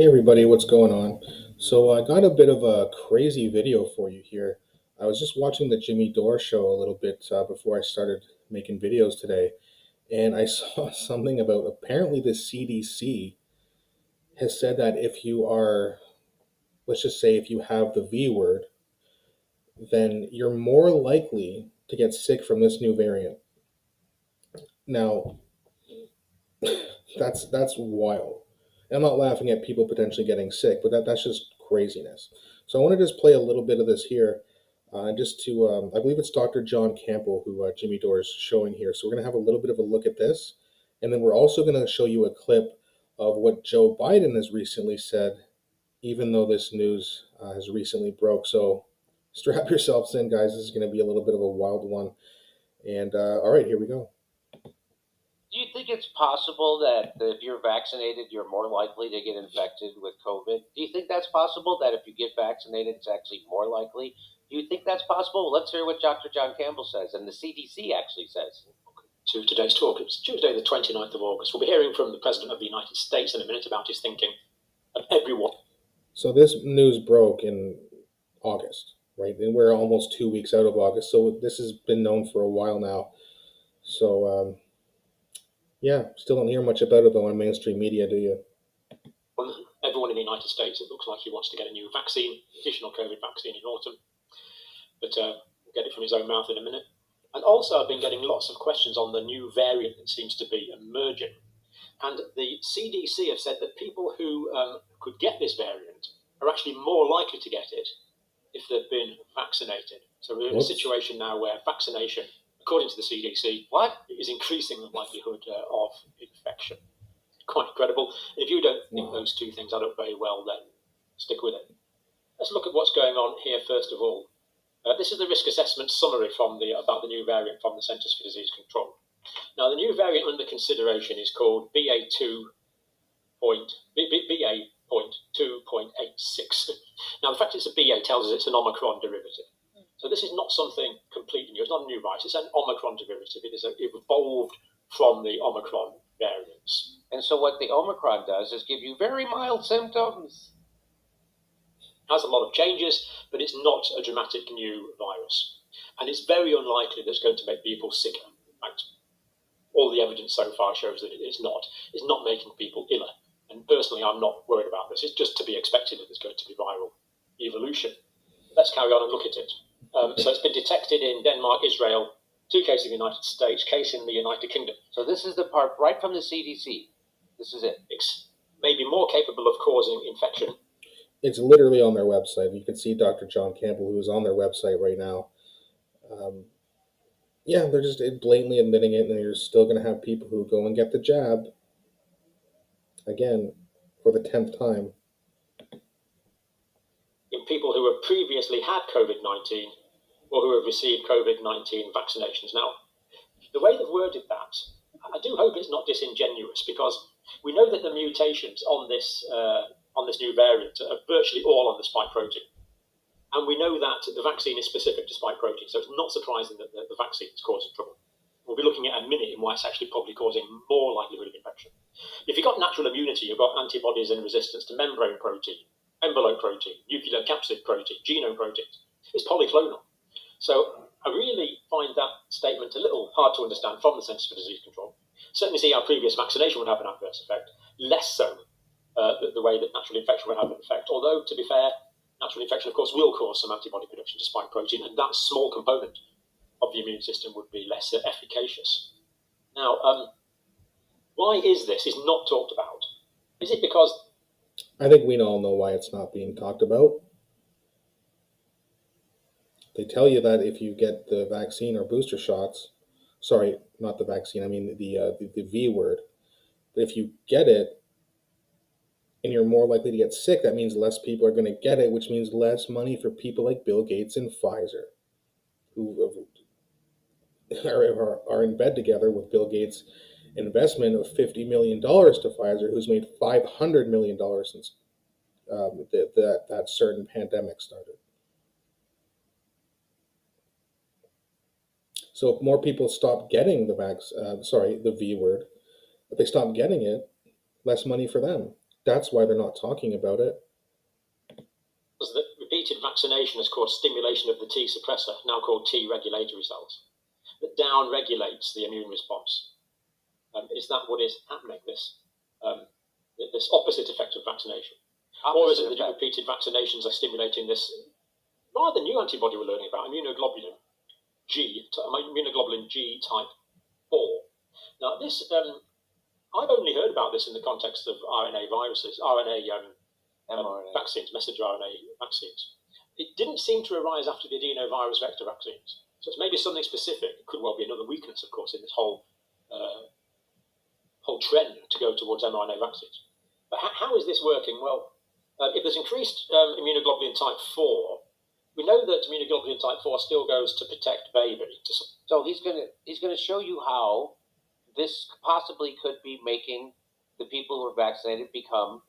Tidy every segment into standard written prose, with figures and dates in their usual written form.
Hey everybody, what's going on? So I got a bit of a crazy video for you here. I was just watching the Jimmy Dore show a little bit before I started making videos today, and I saw something about apparently the CDC has said that if you are, let's just say if you have the V word, then you're more likely to get sick from this new variant. Now, that's wild. I'm not laughing at people potentially getting sick, but that's just craziness. So I want to just play a little bit of this here, just to I believe it's Dr. John Campbell who Jimmy Dore is showing here. So we're gonna have a little bit of a look at this, and then we're also gonna show you a clip of what Joe Biden has recently said, even though this news has recently broke. So strap yourselves in, guys. This is gonna be a little bit of a wild one. And all right, here we go. Do you think it's possible that if you're vaccinated, you're more likely to get infected with COVID? Do you think that's possible, that if you get vaccinated, it's actually more likely? Do you think that's possible? Let's hear what Dr. John Campbell says and the CDC actually says. To today's talk. It's Tuesday, the 29th of August. We'll be hearing from the President of the United States in a minute about his thinking of everyone. So this news broke in August, right? And we're almost 2 weeks out of August, so this has been known for a while now. So yeah, still don't hear much about it though on mainstream media, do you? Everyone in the United States, it looks like he wants to get a new vaccine, additional COVID vaccine in autumn. But we'll get it from his own mouth in a minute. And also, I've been getting lots of questions on the new variant that seems to be emerging. And the CDC have said that people who could get this variant are actually more likely to get it if they've been vaccinated. So we're in a situation now where vaccination, according to the CDC, is increasing the likelihood of infection. Quite incredible. If you don't think those two things add up very well, then stick with it. Let's look at what's going on here first of all. This is the risk assessment summary about the new variant from the Centers for Disease Control. Now, the new variant under consideration is called BA.2.86. Now, the fact it's a BA tells us it's an Omicron derivative. So this is not something completely new. It's not a new virus. It's an Omicron derivative. It evolved from the Omicron variants. And so what the Omicron does is give you very mild symptoms. It has a lot of changes, but it's not a dramatic new virus. And it's very unlikely that it's going to make people sicker. In fact, all the evidence so far shows that it's not. It's not making people iller. And personally, I'm not worried about this. It's just to be expected that there's going to be viral evolution. Let's carry on and look at it. So it's been detected in Denmark, Israel, 2 cases in the United States, case in the United Kingdom. So this is the part right from the CDC. This is it. It's maybe more capable of causing infection. It's literally on their website. You can see Dr. John Campbell, who is on their website right now. Yeah, they're just blatantly admitting it, and you're still going to have people who go and get the jab again for the 10th time. In people who have previously had COVID-19 or who have received COVID-19 vaccinations. Now, the way they've worded that, I do hope it's not disingenuous, because we know that the mutations on this new variant are virtually all on the spike protein. And we know that the vaccine is specific to spike protein, so it's not surprising that the vaccine is causing trouble. We'll be looking at a minute in why it's actually probably causing more likelihood of infection. If you've got natural immunity, you've got antibodies and resistance to membrane protein, envelope protein, nuclear capsid protein, genome proteins. It's polyclonal. So I really find that statement a little hard to understand from the Centers for Disease Control. Certainly see how previous vaccination would have an adverse effect, less so the way that natural infection would have an effect. Although, to be fair, natural infection, of course, will cause some antibody production to spike protein, and that small component of the immune system would be less efficacious. Now, why is this not talked about? Is it because... I think we all know why it's not being talked about. They tell you that if you get the vaccine or booster shots, sorry, not the vaccine, I mean the V word, but if you get it and you're more likely to get sick, that means less people are going to get it, which means less money for people like Bill Gates and Pfizer, who are in bed together with Bill Gates' investment of $50 million to Pfizer, who's made $500 million since that certain pandemic started. So if more people stop getting the V word, if they stop getting it, less money for them. That's why they're not talking about it. Was that repeated vaccination has caused stimulation of the T suppressor, now called T regulatory cells, that down regulates the immune response. Is that what is happening? This opposite effect of vaccination, or is it that repeated vaccinations are stimulating this rather new antibody we're learning about, immunoglobulin G type 4? Now, this I've only heard about this in the context of RNA vaccines, messenger RNA vaccines. It didn't seem to arise after the adenovirus vector vaccines. So it's maybe something specific. It could well be another weakness, of course, in this whole trend to go towards mRNA vaccines. But how is this working? Well, if there's increased immunoglobulin type 4, we know that immunoglobulin type 4 still goes to protect baby. So he's gonna show you how this possibly could be making the people who are vaccinated become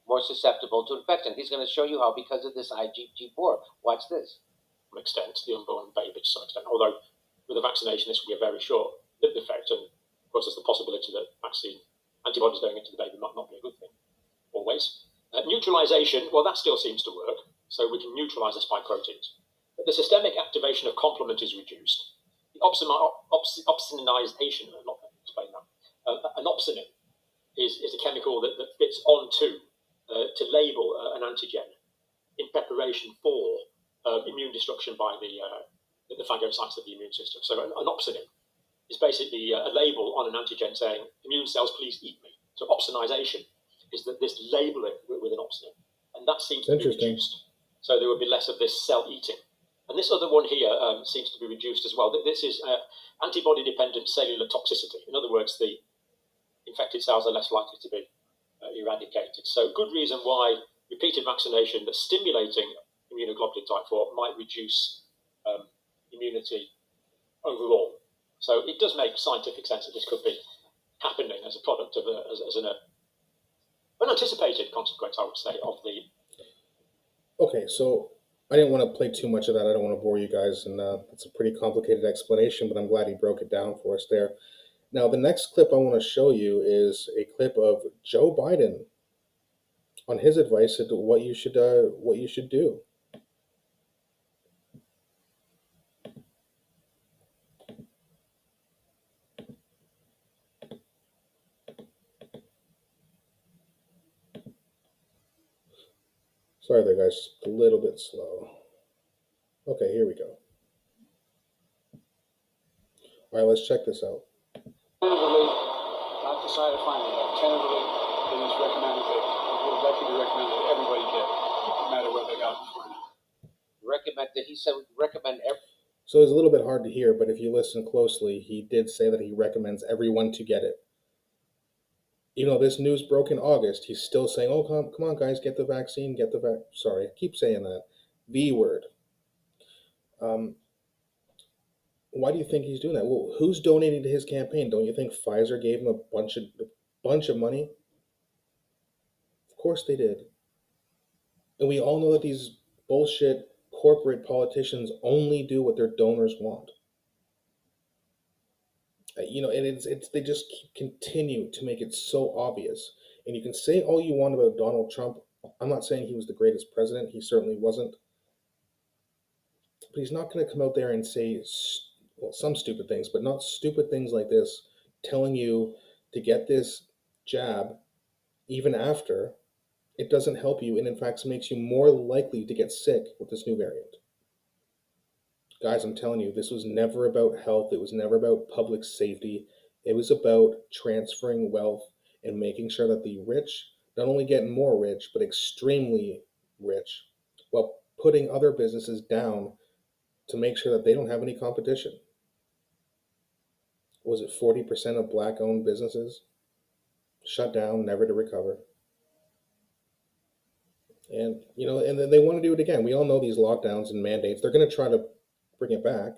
more susceptible to infection. He's going to show you how because of this IgG4. Watch this. To some extent, the unborn baby to some extent. Although with a vaccination, this will be a very short-lived effect, and of course, there's the possibility that vaccine antibodies going into the baby might not be a good thing. Always. Neutralization, well, that still seems to work, so we can neutralize the spike proteins. But the systemic activation of complement is reduced. The opsonization, I'm not going to explain that. An opsonin is a chemical that fits onto to label an antigen in preparation for immune destruction by the phagocytes of the immune system. So an opsonin is basically a label on an antigen saying, immune cells, please eat me. So opsonization is that this labeling with an opsonin. And that seems to be reduced. So there will be less of this cell eating. And this other one here seems to be reduced as well. This is antibody-dependent cellular toxicity. In other words, the infected cells are less likely to be eradicated. So good reason why repeated vaccination that's stimulating immunoglobulin type 4 might reduce immunity overall. So it does make scientific sense that this could be happening as a product of an unanticipated consequence, I would say, of the... Okay, so I didn't want to play too much of that. I don't want to bore you guys, and it's a pretty complicated explanation, but I'm glad he broke it down for us there. Now, the next clip I want to show you is a clip of Joe Biden on his advice as to what you should do. Sorry there, guys, just a little bit slow. Okay, here we go. All right, let's check this out. Tentatively, not decided finally, but tentatively, it is recommended that it would likely be recommended that everybody get it, no matter where they got it before now. He said recommend every. So it's a little bit hard to hear, but if you listen closely, he did say that he recommends everyone to get it. Even though this news broke in August, he's still saying, "Oh, come on, guys, get the vaccine, get the Sorry, I keep saying that V word. Why do you think he's doing that? Well, who's donating to his campaign? Don't you think Pfizer gave him a bunch of money? Of course they did. And we all know that these bullshit corporate politicians only do what their donors want. And they just continue to make it so obvious. And you can say all you want about Donald Trump. I'm not saying he was the greatest president. He certainly wasn't. But he's not going to come out there and say, well, some stupid things, but not stupid things like this, telling you to get this jab even after it doesn't help you, and in fact makes you more likely to get sick with this new variant. Guys, I'm telling you, this was never about health. It was never about public safety. It was about transferring wealth and making sure that the rich not only get more rich, but extremely rich, while putting other businesses down to make sure that they don't have any competition. Was it 40% of black-owned businesses shut down, never to recover? And, and then they want to do it again. We all know these lockdowns and mandates. They're going to try to bring it back.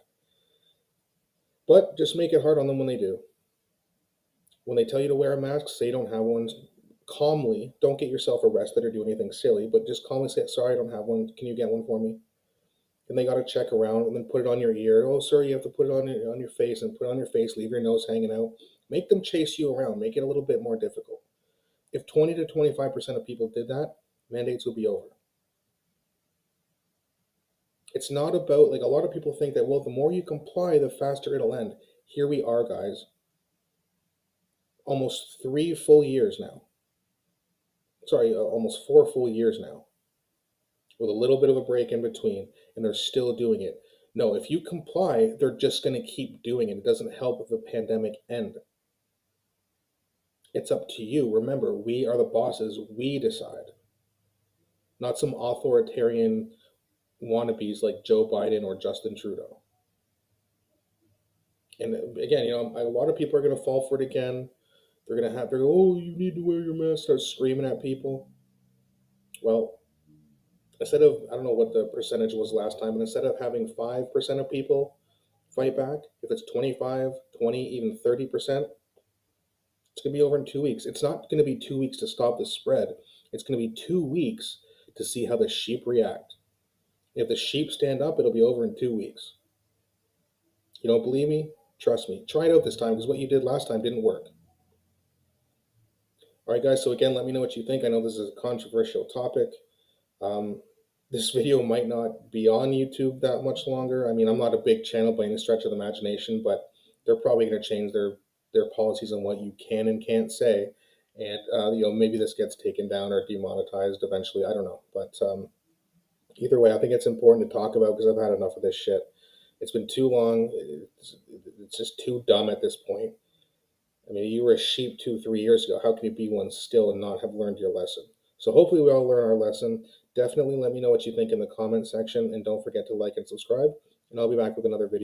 But just make it hard on them when they do. When they tell you to wear a mask, say you don't have one. Calmly, don't get yourself arrested or do anything silly, but just calmly say, sorry, I don't have one. Can you get one for me? And they got to check around and then put it on your ear. Oh, sir, you have to put it on your face and put it on your face. Leave your nose hanging out. Make them chase you around. Make it a little bit more difficult. If 20 to 25% of people did that, mandates would be over. It's not about, like, a lot of people think that, well, the more you comply, the faster it'll end. Here we are, guys. Almost 3 full years now. Sorry, almost 4 full years now, with a little bit of a break in between, and they're still doing it. No, if you comply, they're just going to keep doing it. It doesn't help the pandemic end. It's up to you. Remember, we are the bosses. We decide. Not some authoritarian wannabes like Joe Biden or Justin Trudeau. And again, a lot of people are going to fall for it again. They're going to oh, you need to wear your mask, start screaming at people. Well, instead of, I don't know what the percentage was last time, but instead of having 5% of people fight back, if it's 25, 20, even 30%, it's going to be over in 2 weeks. It's not going to be 2 weeks to stop the spread. It's going to be 2 weeks to see how the sheep react. If the sheep stand up, it'll be over in 2 weeks. You don't believe me? Trust me. Try it out this time, because what you did last time didn't work. All right, guys, so again, let me know what you think. I know this is a controversial topic. This video might not be on YouTube that much longer. I mean, I'm not a big channel by any stretch of the imagination, but they're probably going to change their policies on what you can and can't say. And, maybe this gets taken down or demonetized eventually. I don't know. But either way, I think it's important to talk about, because I've had enough of this shit. It's been too long. It's just too dumb at this point. I mean, you were a sheep 2-3 years ago. How can you be one still and not have learned your lesson? So hopefully we all learn our lesson. Definitely let me know what you think in the comment section, and don't forget to like and subscribe, and I'll be back with another video.